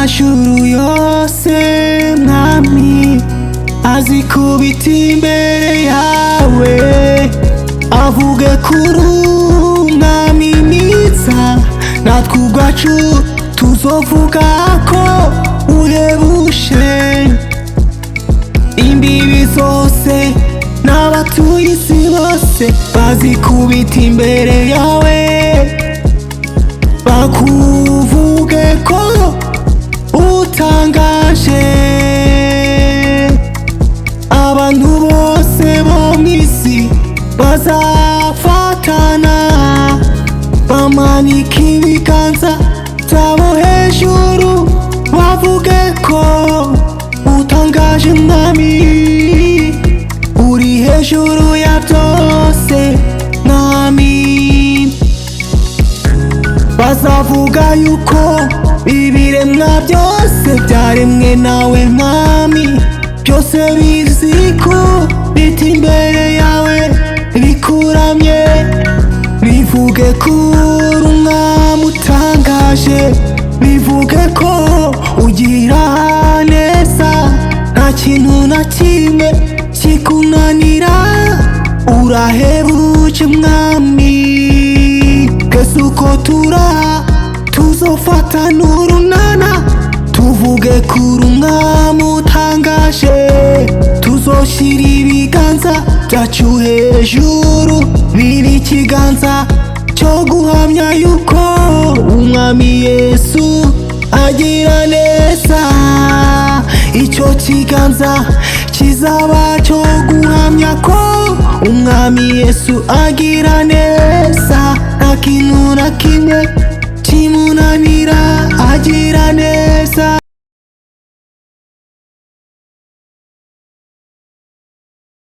amajuru yose mwami azikubita imbere yawe, avuge kuri umwami mwiza, natwe ubwacu tuzovuga ko uhebuje. Imbibi zose n'abatuye isi bose bazikubita imbere yawe, bakuvuge ko utangaje. Abantu bose bo mw'isi bazafatana, bamanika ibiganza byabo hejuru, bavuge ko utangaje mwami, uri hejuru ya byose mwami. Bazavuga yuko ibiremwa byose byaremwe nawe mwami, byose bizikubita imbere yawe bikuramye, bivuge ko uri umwami utangaje, bivuge ko ugira neza, nta kintu na kimwe kikunanira, urahebuje mwami. Twese uko tuzofatana urunana, tuvuge ko uri umwami utangaje, tuzoshira ibiganza byacu hejuru, bibe ikiganza cyo guhamya yuko umwami Yesu agira neza. Icyo kiganza kizaba cyo guhamya ko umwami Yesu agira neza, nta kintu na kimwe